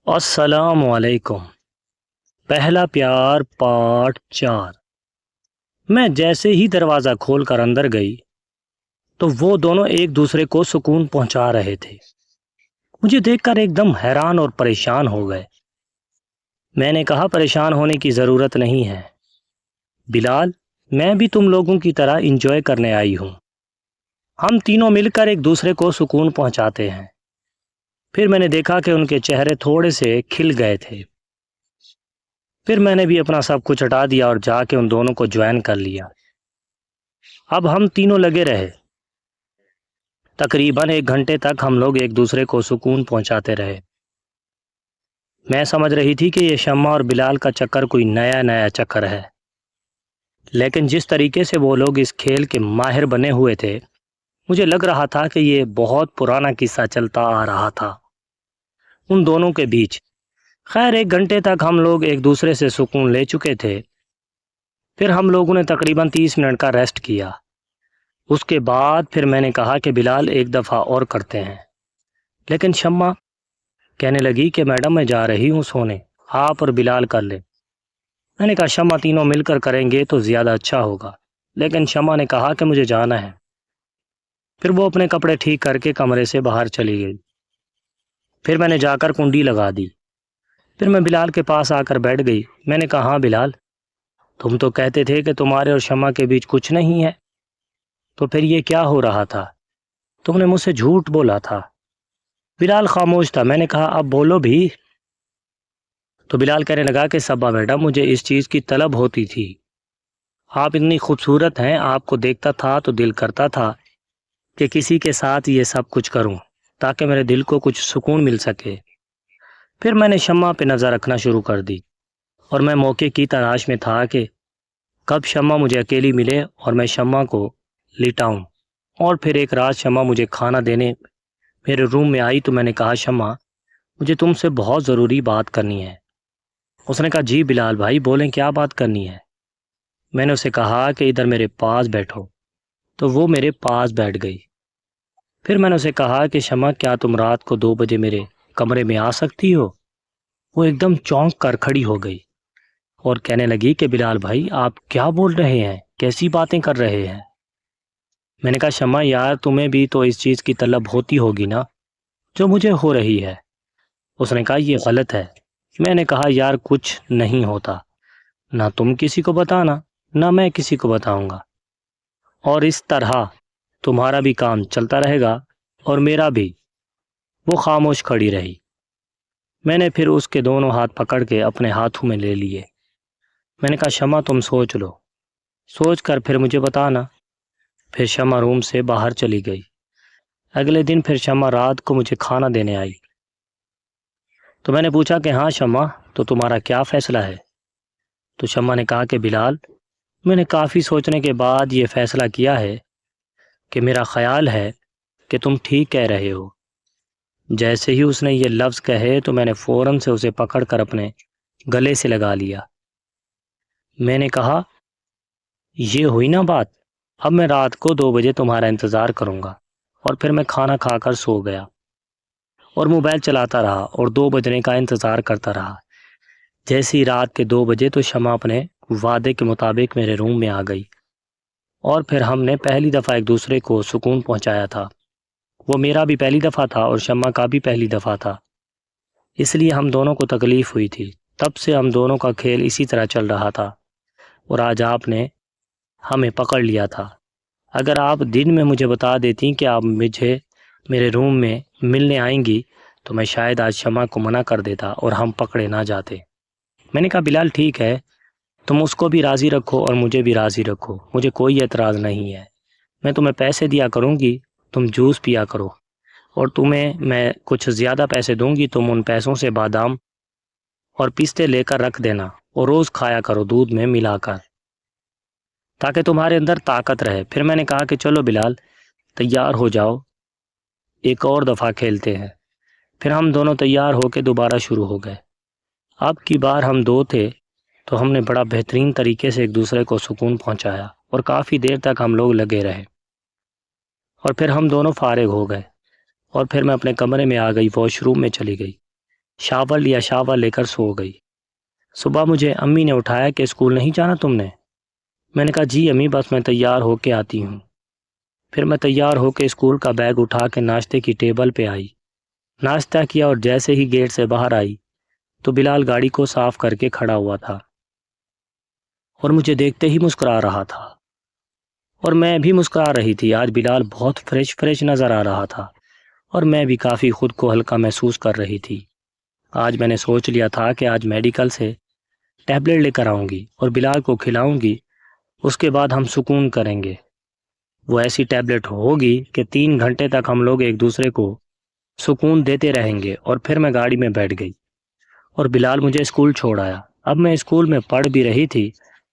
السلام علیکم۔ پہلا پیار پارٹ 4۔ میں جیسے ہی دروازہ کھول کر اندر گئی تو وہ دونوں ایک دوسرے کو سکون پہنچا رہے تھے۔ مجھے دیکھ کر ایک دم حیران اور پریشان ہو گئے۔ میں نے کہا پریشان ہونے کی ضرورت نہیں ہے بلال، میں بھی تم لوگوں کی طرح انجوائے کرنے آئی ہوں۔ ہم تینوں مل کر ایک دوسرے کو سکون پہنچاتے ہیں۔ پھر میں نے دیکھا کہ ان کے چہرے تھوڑے سے کھل گئے تھے۔ پھر میں نے بھی اپنا سب کچھ ہٹا دیا اور جا کے ان دونوں کو جوائن کر لیا۔ اب ہم تینوں لگے رہے۔ تقریباً 1 گھنٹے تک ہم لوگ ایک دوسرے کو سکون پہنچاتے رہے۔ میں سمجھ رہی تھی کہ یہ شمع اور بلال کا چکر کوئی نیا چکر ہے، لیکن جس طریقے سے وہ لوگ اس کھیل کے ماہر بنے ہوئے تھے، مجھے لگ رہا تھا کہ یہ بہت پرانا قصہ چلتا آ رہا تھا ان دونوں کے بیچ۔ خیر 1 گھنٹے تک ہم لوگ ایک دوسرے سے سکون لے چکے تھے۔ پھر ہم لوگوں نے تقریباً 30 منٹ کا ریسٹ کیا۔ اس کے بعد پھر میں نے کہا کہ بلال ایک دفعہ اور کرتے ہیں، لیکن شمع کہنے لگی کہ میڈم میں جا رہی ہوں سونے، آپ اور بلال کر لیں۔ میں نے کہا شمع تینوں مل کر کریں گے تو زیادہ اچھا ہوگا، لیکن شمع نے کہا کہ مجھے جانا ہے۔ پھر وہ اپنے کپڑے ٹھیک کر کے کمرے سے باہر چلی گئی۔ پھر میں نے جا کر کنڈی لگا دی۔ پھر میں بلال کے پاس آ کر بیٹھ گئی۔ میں نے کہا ہاں بلال، تم تو کہتے تھے کہ تمہارے اور شمع کے بیچ کچھ نہیں ہے، تو پھر یہ کیا ہو رہا تھا؟ تم نے مجھ سے جھوٹ بولا تھا۔ بلال خاموش تھا۔ میں نے کہا اب بولو بھی۔ تو بلال کہنے لگا کہ صبا میڈم، مجھے اس چیز کی طلب ہوتی تھی۔ آپ اتنی خوبصورت ہیں، آپ کو دیکھتا تھا تو دل کرتا تھا کہ کسی کے ساتھ یہ سب کچھ کروں تاکہ میرے دل کو کچھ سکون مل سکے۔ پھر میں نے شمع پہ نظر رکھنا شروع کر دی اور میں موقع کی تلاش میں تھا کہ کب شمع مجھے اکیلی ملے اور میں شمع کو لٹاؤں۔ اور پھر ایک رات شمع مجھے کھانا دینے میرے روم میں آئی تو میں نے کہا شمع، مجھے تم سے بہت ضروری بات کرنی ہے۔ اس نے کہا جی بلال بھائی بولیں، کیا بات کرنی ہے؟ میں نے اسے کہا کہ ادھر میرے پاس بیٹھو، تو وہ میرے پاس بیٹھ گئی۔ پھر میں نے اسے کہا کہ شمع کیا تم رات کو 2 بجے میرے کمرے میں آ سکتی ہو؟ وہ ایک دم چونک کر کھڑی ہو گئی اور کہنے لگی کہ بلال بھائی آپ کیا بول رہے ہیں، کیسی باتیں کر رہے ہیں؟ میں نے کہا شمع یار تمہیں بھی تو اس چیز کی طلب ہوتی ہوگی نا جو مجھے ہو رہی ہے۔ اس نے کہا یہ غلط ہے۔ میں نے کہا یار کچھ نہیں ہوتا، نہ تم کسی کو بتانا نہ میں کسی کو بتاؤں گا، اور اس طرح تمہارا بھی کام چلتا رہے گا اور میرا بھی۔ وہ خاموش کھڑی رہی۔ میں نے پھر اس کے دونوں ہاتھ پکڑ کے اپنے ہاتھوں میں لے لیے۔ میں نے کہا شمع تم سوچ لو، سوچ کر پھر مجھے بتانا۔ پھر شمع روم سے باہر چلی گئی۔ اگلے دن پھر شمع رات کو مجھے کھانا دینے آئی تو میں نے پوچھا کہ ہاں شمع، تو تمہارا کیا فیصلہ ہے؟ تو شمع نے کہا کہ بلال، میں نے کافی سوچنے کے بعد یہ فیصلہ کیا ہے کہ میرا خیال ہے کہ تم ٹھیک کہہ رہے ہو۔ جیسے ہی اس نے یہ لفظ کہے تو میں نے فوراً سے اسے پکڑ کر اپنے گلے سے لگا لیا۔ میں نے کہا یہ ہوئی نا بات، اب میں رات کو 2 بجے تمہارا انتظار کروں گا۔ اور پھر میں کھانا کھا کر سو گیا اور موبائل چلاتا رہا اور 2 بجنے کا انتظار کرتا رہا۔ جیسی رات کے 2 بجے تو شمع اپنے وعدے کے مطابق میرے روم میں آ گئی اور پھر ہم نے پہلی دفعہ ایک دوسرے کو سکون پہنچایا تھا۔ وہ میرا بھی پہلی دفعہ تھا اور شمع کا بھی پہلی دفعہ تھا، اس لیے ہم دونوں کو تکلیف ہوئی تھی۔ تب سے ہم دونوں کا کھیل اسی طرح چل رہا تھا اور آج آپ نے ہمیں پکڑ لیا تھا۔ اگر آپ دن میں مجھے بتا دیتی کہ آپ مجھے میرے روم میں ملنے آئیں گی تو میں شاید آج شمع کو منع کر دیتا اور ہم پکڑے نہ جاتے۔ میں نے کہا بلال ٹھیک ہے، تم اس کو بھی راضی رکھو اور مجھے بھی راضی رکھو، مجھے کوئی اعتراض نہیں ہے۔ میں تمہیں پیسے دیا کروں گی، تم جوس پیا کرو، اور تمہیں میں کچھ زیادہ پیسے دوں گی، تم ان پیسوں سے بادام اور پستے لے کر رکھ دینا اور روز کھایا کرو دودھ میں ملا کر، تاکہ تمہارے اندر طاقت رہے۔ پھر میں نے کہا کہ چلو بلال تیار ہو جاؤ، ایک اور دفعہ کھیلتے ہیں۔ پھر ہم دونوں تیار ہو کے دوبارہ شروع ہو گئے۔ اب کی بار ہم 2 تھے تو ہم نے بڑا بہترین طریقے سے ایک دوسرے کو سکون پہنچایا اور کافی دیر تک ہم لوگ لگے رہے، اور پھر ہم دونوں فارغ ہو گئے اور پھر میں اپنے کمرے میں آ گئی، واش روم میں چلی گئی۔ شاور لیا، شاور لے کر سو گئی۔ صبح مجھے امی نے اٹھایا کہ اسکول نہیں جانا تم نے؟ میں نے کہا جی امی، بس میں تیار ہو کے آتی ہوں۔ پھر میں تیار ہو کے اسکول کا بیگ اٹھا کے ناشتے کی ٹیبل پہ آئی، ناشتہ کیا اور جیسے ہی گیٹ سے باہر آئی تو بلال گاڑی کو صاف کر کے کھڑا ہوا تھا اور مجھے دیکھتے ہی مسکرا رہا تھا، اور میں بھی مسکرا رہی تھی۔ آج بلال بہت فریش نظر آ رہا تھا اور میں بھی کافی خود کو ہلکا محسوس کر رہی تھی۔ آج میں نے سوچ لیا تھا کہ آج میڈیکل سے ٹیبلٹ لے کر آؤں گی اور بلال کو کھلاؤں گی، اس کے بعد ہم سکون کریں گے۔ وہ ایسی ٹیبلٹ ہوگی کہ 3 گھنٹے تک ہم لوگ ایک دوسرے کو سکون دیتے رہیں گے۔ اور پھر میں گاڑی میں بیٹھ گئی اور بلال مجھے اسکول چھوڑ آیا۔ اب میں اسکول میں پڑھ بھی رہی تھی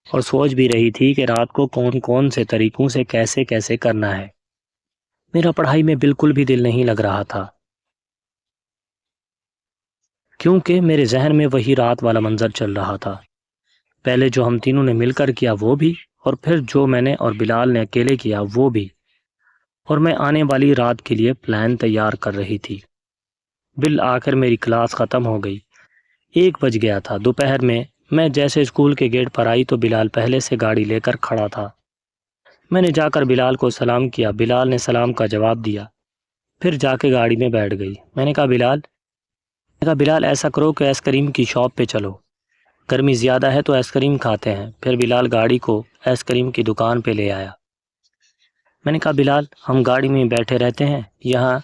اور سوچ بھی رہی تھی کہ رات کو کون سے طریقوں سے کیسے کرنا ہے۔ میرا پڑھائی میں بالکل بھی دل نہیں لگ رہا تھا، کیونکہ میرے ذہن میں وہی رات والا منظر چل رہا تھا، پہلے جو ہم تینوں نے مل کر کیا وہ بھی، اور پھر جو میں نے اور بلال نے اکیلے کیا وہ بھی، اور میں آنے والی رات کے لیے پلان تیار کر رہی تھی۔ بالآخر میری کلاس ختم ہو گئی، 1 بج گیا تھا۔ دوپہر میں جیسے اسکول کے گیٹ پر آئی تو بلال پہلے سے گاڑی لے کر کھڑا تھا۔ میں نے جا کر بلال کو سلام کیا، بلال نے سلام کا جواب دیا، پھر جا کے گاڑی میں بیٹھ گئی۔ میں نے کہا بلال ایسا کرو کہ آئس کریم کی شاپ پہ چلو، گرمی زیادہ ہے تو آئس کریم کھاتے ہیں۔ پھر بلال گاڑی کو آئس کریم کی دکان پہ لے آیا۔ میں نے کہا بلال، ہم گاڑی میں بیٹھے رہتے ہیں، یہاں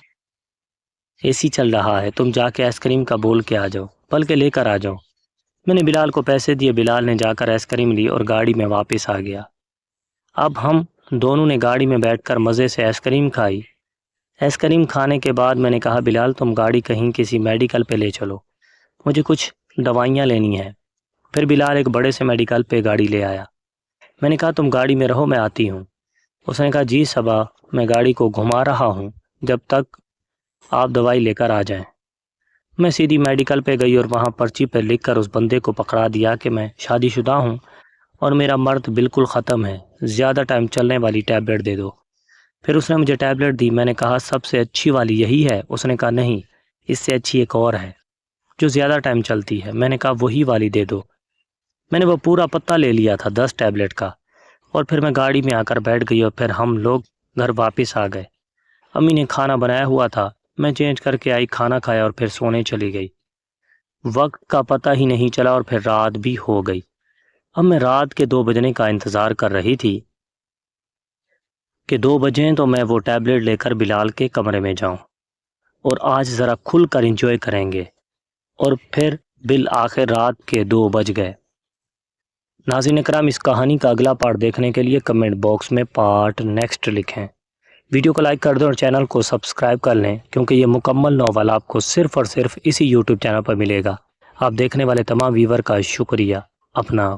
اے سی چل رہا ہے، تم جا کے آئس کریم کا بول کے آ جاؤ، بلکہ لے کر آ جاؤ۔ میں نے بلال کو پیسے دیے، بلال نے جا کر آئس کریم لی اور گاڑی میں واپس آ گیا۔ اب ہم دونوں نے گاڑی میں بیٹھ کر مزے سے آئس کریم کھائی۔ آئس کریم کھانے کے بعد میں نے کہا بلال، تم گاڑی کہیں کسی میڈیکل پہ لے چلو، مجھے کچھ دوائیاں لینی ہیں۔ پھر بلال ایک بڑے سے میڈیکل پہ گاڑی لے آیا۔ میں نے کہا تم گاڑی میں رہو، میں آتی ہوں۔ اس نے کہا جی صبا، میں گاڑی کو گھما رہا ہوں جب تک آپ دوائی لے کر آ جائیں۔ میں سیدھی میڈیکل پہ گئی اور وہاں پرچی پہ لکھ کر اس بندے کو پکڑا دیا کہ میں شادی شدہ ہوں اور میرا مرد بالکل ختم ہے، زیادہ ٹائم چلنے والی ٹیبلٹ دے دو۔ پھر اس نے مجھے ٹیبلٹ دی۔ میں نے کہا سب سے اچھی والی یہی ہے؟ اس نے کہا نہیں، اس سے اچھی ایک اور ہے جو زیادہ ٹائم چلتی ہے۔ میں نے کہا وہی والی دے دو۔ میں نے وہ پورا پتہ لے لیا تھا 10 ٹیبلٹ کا، اور پھر میں گاڑی میں آ کر بیٹھ گئی اور پھر ہم لوگ گھر واپس آ گئے۔ امی نے کھانا بنایا ہوا تھا، میں چینج کر کے آئی، کھانا کھایا اور پھر سونے چلی گئی۔ وقت کا پتہ ہی نہیں چلا اور پھر رات بھی ہو گئی۔ اب میں رات کے 2 بجنے کا انتظار کر رہی تھی کہ 2 بجیں تو میں وہ ٹیبلٹ لے کر بلال کے کمرے میں جاؤں اور آج ذرا کھل کر انجوائے کریں گے، اور پھر بالآخر رات کے 2 بج گئے۔ ناظرین اکرام، اس کہانی کا اگلا پارٹ دیکھنے کے لیے کمنٹ باکس میں پارٹ نیکسٹ لکھیں۔ ویڈیو کو لائک کر دیں اور چینل کو سبسکرائب کر لیں، کیونکہ یہ مکمل ناول آپ کو صرف اور صرف اسی یوٹیوب چینل پر ملے گا۔ آپ دیکھنے والے تمام ویور کا شکریہ۔ اپنا